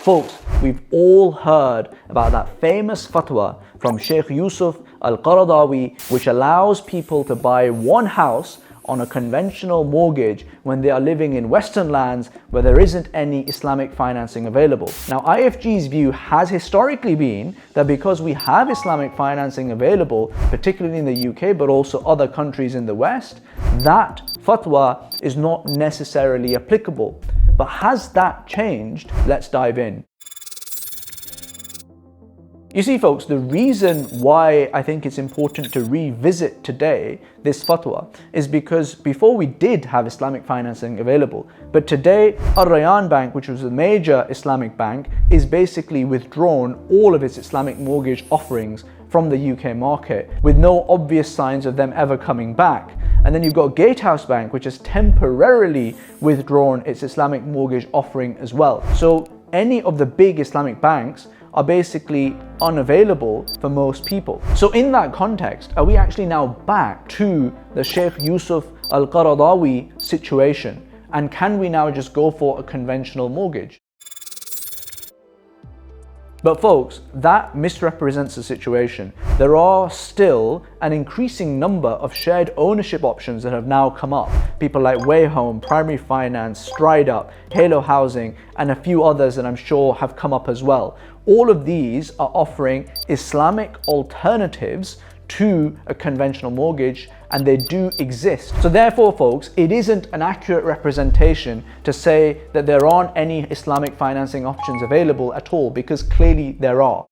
folks, we've all heard about that famous fatwa from Sh Yusuf Al-Qaradawi, which allows people to buy one house on a conventional mortgage when they are living in Western lands where there isn't any Islamic financing available. Now, IFG's view has historically been that because we have Islamic financing available, particularly in the UK, but also other countries in the West, that fatwa is not necessarily applicable. But has that changed? Let's dive in. You see, folks, the reason why I think it's important to revisit today this fatwa is because before we did have Islamic financing available, but today Al-Rayyan Bank, which was a major Islamic bank, is basically withdrawn all of its Islamic mortgage offerings from the UK market with no obvious signs of them ever coming back. And then you've got Gatehouse Bank, which has temporarily withdrawn its Islamic mortgage offering as well. So any of the big Islamic banks are basically unavailable for most people. So in that context, are we actually now back to the Sh Yusuf Al-Qaradawi situation? And can we now just go for a conventional mortgage? But folks, that misrepresents the situation. There are still an increasing number of shared ownership options that have now come up. People like Way Home, Primary Finance, Stride Up, Halo Housing, and a few others that I'm sure have come up as well. All of these are offering Islamic alternatives to a conventional mortgage, and they do exist. So therefore, folks, it isn't an accurate representation to say that there aren't any Islamic financing options available at all, because clearly there are.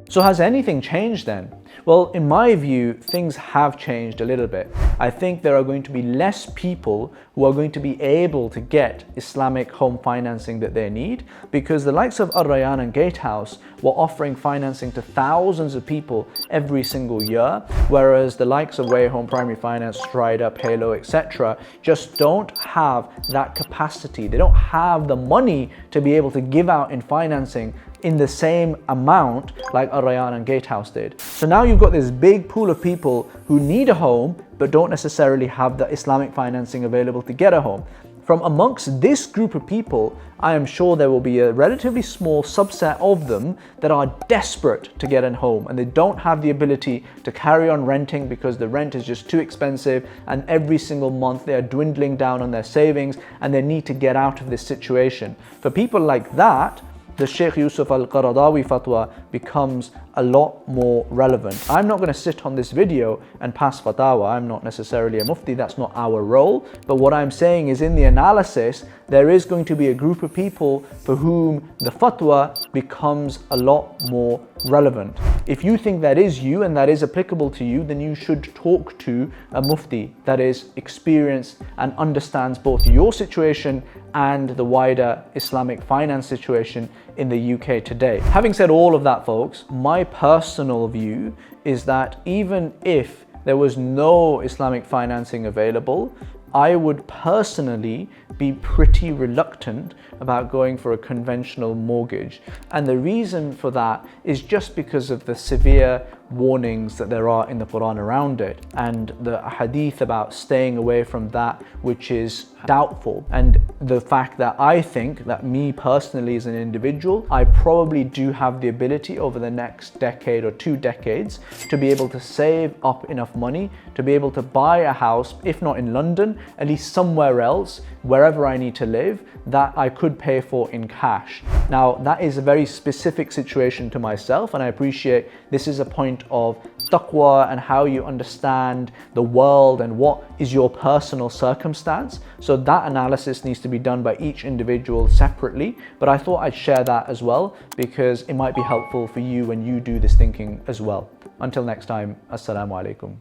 So has anything changed then? Well, in my view, things have changed a little bit. I think there are going to be less people who are going to be able to get Islamic home financing that they need, because the likes of Al-Rayyan and Gatehouse were offering financing to thousands of people every single year, whereas the likes of Way Home, Primary Finance, Stride Up, Halo, etc. just don't have that capacity. They don't have the money to be able to give out in financing in the same amount like Al-Rayyan and Gatehouse did. So now you've got this big pool of people who need a home but don't necessarily have the Islamic financing available to get a home. From amongst this group of people, I am sure there will be a relatively small subset of them that are desperate to get a home, and they don't have the ability to carry on renting because the rent is just too expensive, and every single month they are dwindling down on their savings and they need to get out of this situation. For people like that, the Sh Yusuf Al-Qaradawi fatwa becomes a lot more relevant. I'm not going to sit on this video and pass fatwa. I'm not necessarily a mufti, that's not our role. But what I'm saying is, in the analysis, there is going to be a group of people for whom the fatwa becomes a lot more relevant. If you think that is you and that is applicable to you, then you should talk to a mufti that is experienced and understands both your situation and the wider Islamic finance situation in the UK today. Having said all of that, folks, my personal view is that even if there was no Islamic financing available, I would personally be pretty reluctant about going for a conventional mortgage. And the reason for that is just because of the severe warnings that there are in the Quran around it, and the hadith about staying away from that which is doubtful, and the fact that I think that me personally as an individual, I probably do have the ability over the next decade or 2 decades to be able to save up enough money to be able to buy a house, if not in London, at least somewhere else, wherever I need to live, that I could pay for in cash. Now, that is a very specific situation to myself, and I appreciate this is a point of taqwa and how you understand the world and what is your personal circumstance. So that analysis needs to be done by each individual separately, but I thought I'd share that as well because it might be helpful for you when you do this thinking as well. Until next time, Assalamu alaikum.